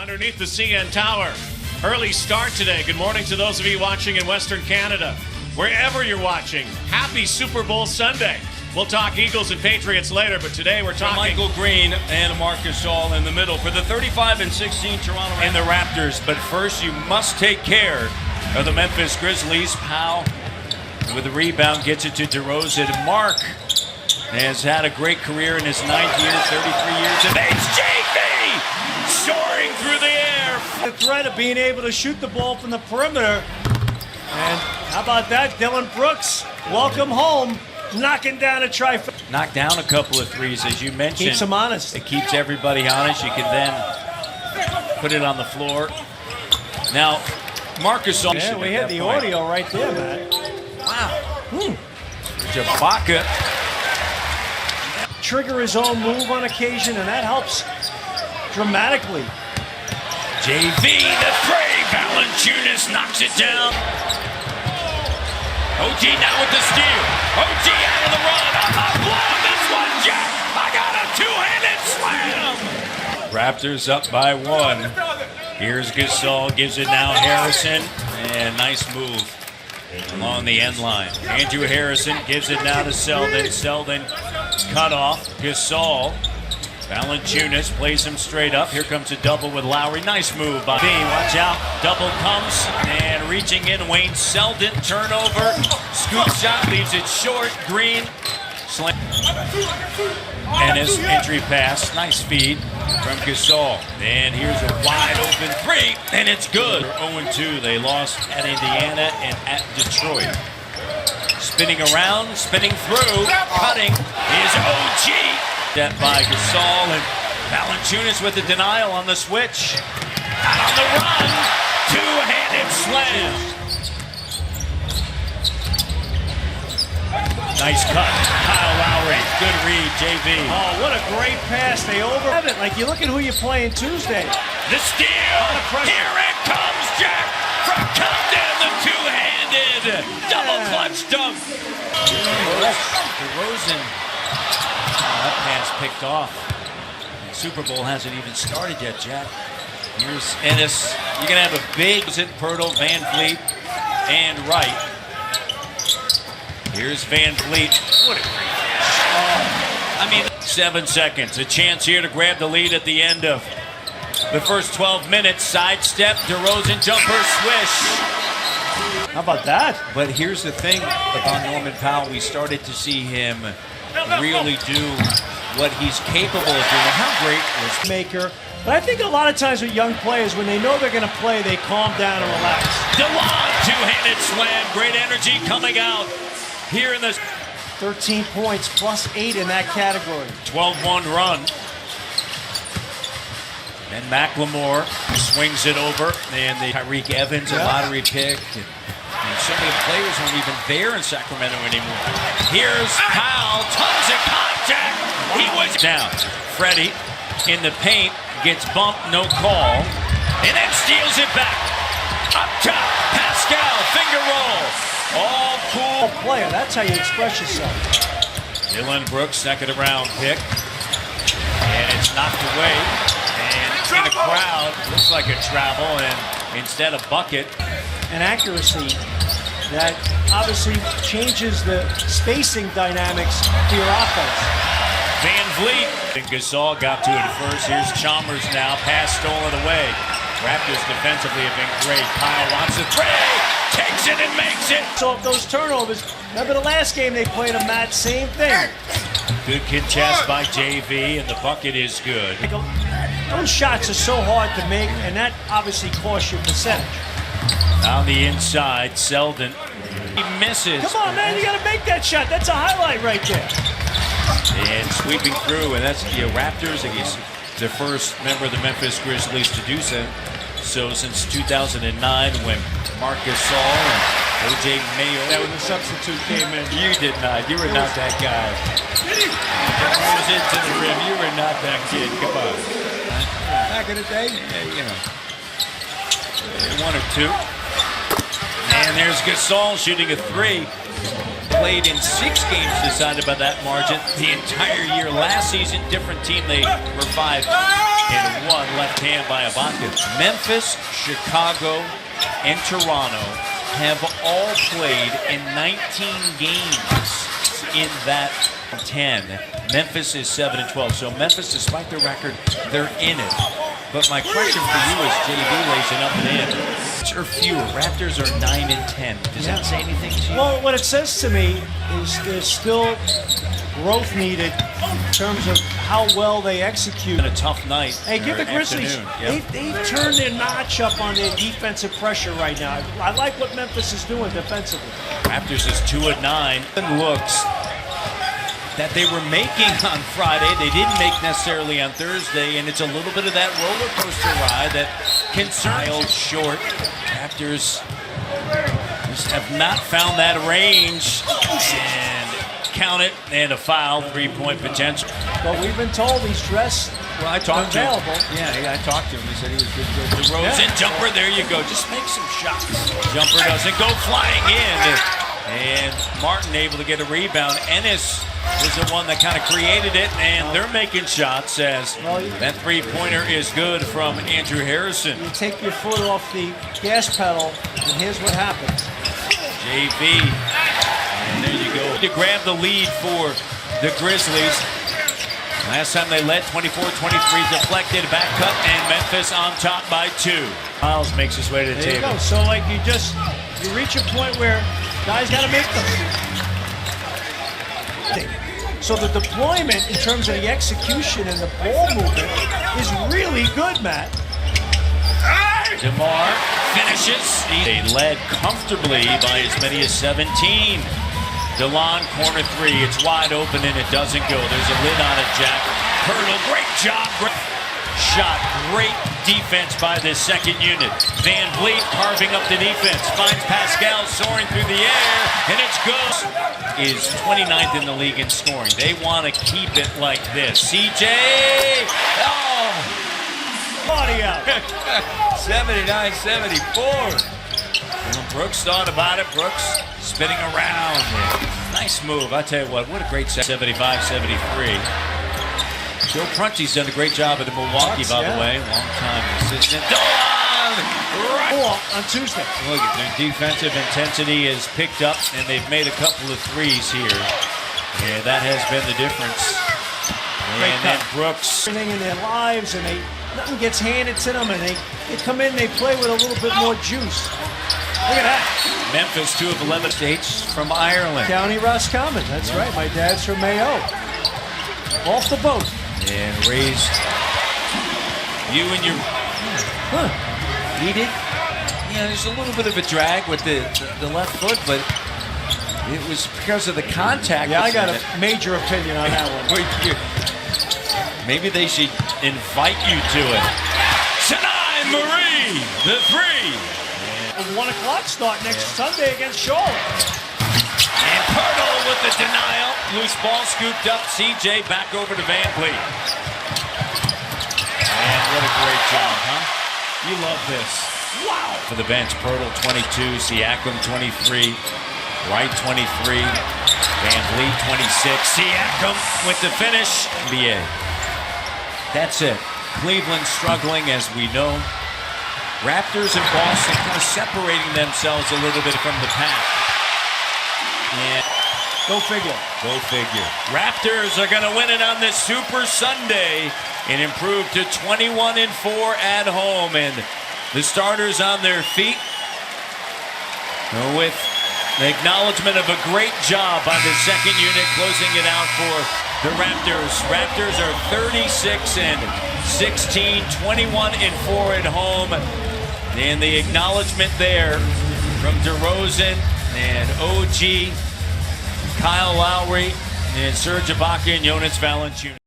underneath the CN Tower. Early start today. Good morning to those of you watching in Western Canada. Wherever you're watching, happy Super Bowl Sunday. We'll talk Eagles and Patriots later, but today we're talking Michael Green and Marcus All in the middle for the 35-16 Toronto Raptors. and the Raptors. But first, you must take care of the Memphis Grizzlies. Powell with the rebound gets it to DeRozan. Mark has had a great career in his 9th year, 33 years of age. JV soaring through the air. The threat of being able to shoot the ball from the perimeter. And how about that? Dylan Brooks, welcome home. Knocking down a trifecta. Knocked down a couple of threes, as you mentioned. Keeps them honest. It keeps everybody honest. You can then put it on the floor. Now, Marcus All. Yeah, we had the audio right there, man. Wow. Jabaka. Trigger his own move on occasion, and that helps dramatically. JV, the three. Valanciunas knocks it down. OG now with the steal. OG out of the run. I'm not blowing this one, Jack. I got a two-handed slam. Raptors up by 1. Here's Gasol, gives it now Harrison. And nice move along the end line. Andrew Harrison gives it now to Selden. Selden cut off. Gasol. Valanciunas plays him straight up. Here comes a double with Lowry. Nice move by B. Watch out. Double comes and reaching in. Wayne Selden. Turnover. Scoop shot leaves it short. Green. Slam. And his entry pass. Nice feed from Gasol. And here's a wide open three. And it's good. 0-2. They lost at Indiana and at Detroit. Spinning around. Spinning through. Cutting is OG. That by Gasol and Valanciunas with the denial on the switch. Out on the run. Two-handed slam. Nice cut. Kyle Lowry. Good read, JV. Oh, what a great pass. They over it. Like, you look at who you're playing Tuesday. The steal. Here it comes, Jack. From Compton, the two-handed double clutch dunk. DeRozan. That pass picked off. The Super Bowl hasn't even started yet, Jack. Here's Ennis. You're going to have a big Pirtle, Van Vliet, and Wright. Here's Van Vliet. What a great catch. 7 seconds. A chance here to grab the lead at the end of the first 12 minutes. Sidestep, DeRozan jumper, swish. How about that? But here's the thing about Norman Powell. We started to see him really do what he's capable of doing. How great was Maker. But I think a lot of times with young players, when they know they're going to play, they calm down and relax. DeLon, two-handed slam. Great energy coming out here in this 13 points plus 8 in that category. 12-1 run. And McLemore swings it over. And the Tyreek Evans, a lottery pick. And so many players aren't even there in Sacramento anymore. Here's Powell, tons of contact. He was down. Freddie in the paint, gets bumped, no call, and then steals it back. Up top, Pascal, finger roll. All cool. Player, that's how you express yourself. Dylan Brooks, second round pick. And it's knocked away. And in the crowd, looks like a travel, and instead a bucket. And accuracy that obviously changes the spacing dynamics to your offense. Van Vliet. And Gasol got to it first. Here's Chalmers now. Pass stolen away. Raptors defensively have been great. Kyle wants a three. Takes it and makes it. So if those turnovers, remember the last game they played them, Matt, same thing. Good contest by JV, and the bucket is good. Those shots are so hard to make, and that obviously costs you percentage. On the inside, Selden. He misses. Come on, man, you got to make that shot. That's a highlight right there. And sweeping through, and that's the Raptors. I guess the first member of the Memphis Grizzlies to do so. So since 2009, when Marcus All and O.J. Mayo. That was a substitute came in. You did not. You were not that guy. Throws it to the rim. You were not that kid. Come on. Back in the day? Yeah, you know. 1 or 2. And there's Gasol shooting a 3. played in 6 games decided by that margin the entire year. Last season, different team. They were 5-1, left hand by Ibaka. Memphis, Chicago, and Toronto have all played in 19 games in that 10. Memphis is 7-12. So Memphis, despite their record, they're in it. But my question for you is JB lays it up and in. Or fewer. Raptors are 9-10. Does that say anything to you? Well, what it says to me is there's still growth needed in terms of how well they execute. A tough night. Hey, give the Grizzlies. Yep. They've turned their notch up on their defensive pressure right now. I like what Memphis is doing defensively. Raptors is 2-9. Looks that they were making on Friday, they didn't make necessarily on Thursday, and it's a little bit of that roller coaster ride that concerns short. Raptors just have not found that range, and count it, and a foul, 3-point potential. But we've been told he's dressed. Well, I talked to him. Yeah, I talked to him. He said he was good. DeRozan jumper, there you go. Just make some shots. Jumper doesn't go flying in. And Martin able to get a rebound. Ennis was the one that kind of created it, and they're making shots as that three-pointer is good from Andrew Harrison. You take your foot off the gas pedal, and here's what happens. JV, and there you go. To grab the lead for the Grizzlies. Last time they led 24-23, deflected, back cut, and Memphis on top by 2. Miles makes his way to the There table. you go. So, like, you reach a point where guys got to make them. So the deployment in terms of the execution and the ball movement is really good, Matt. DeMar finishes. They led comfortably by as many as 17. DeLon, corner 3. It's wide open and it doesn't go. There's a lid on it, Jack. Hurdle, great job. Shot, great defense by this second unit. Van Vliet carving up the defense. Finds Pascal soaring through the air, and it's good. Is 29th in the league in scoring. They want to keep it like this. CJ! Oh! Body out. 79-74. Brooks thought about it. Brooks spinning around. Nice move. I tell you what a great set. 75-73. Joe Prunty's done a great job at Milwaukee, by the way. Long-time assistant. Right on Tuesday. Look at their defensive intensity is picked up, and they've made a couple of threes here. Yeah, that has been the difference. And then Brooks. Everything in their lives, and nothing gets handed to them, and they come in, they play with a little bit more juice. Look at that. Memphis, 2 of 11 states from Ireland. County Roscommon, that's right. My dad's from Mayo. Off the boat. And raised you and your heated. Yeah, there's a little bit of a drag with the left foot, but it was because of the contact. Yeah, I got a major opinion on that one. Maybe they should invite you to it. Sinai Marie, the 3. A 1 o'clock start next Sunday against Charlotte. And Pirtle with the denial. Loose ball scooped up. CJ back over to Van Vliet. And what a great job, huh? You love this. Wow. For the bench, Pirtle 22, Siakam 23, Wright 23, Van Vliet 26, Siakam with the finish. NBA. That's it. Cleveland struggling, as we know. Raptors and Boston kind of separating themselves a little bit from the pack. Yeah. Go figure. Go figure. Raptors are going to win it on this Super Sunday and improve to 21-4 at home. And the starters on their feet with the acknowledgement of a great job by the second unit closing it out for the Raptors. Raptors are 36-16, 21-4 at home. And the acknowledgement there from DeRozan and OG, Kyle Lowry, and Serge Ibaka and Jonas Valanciunas.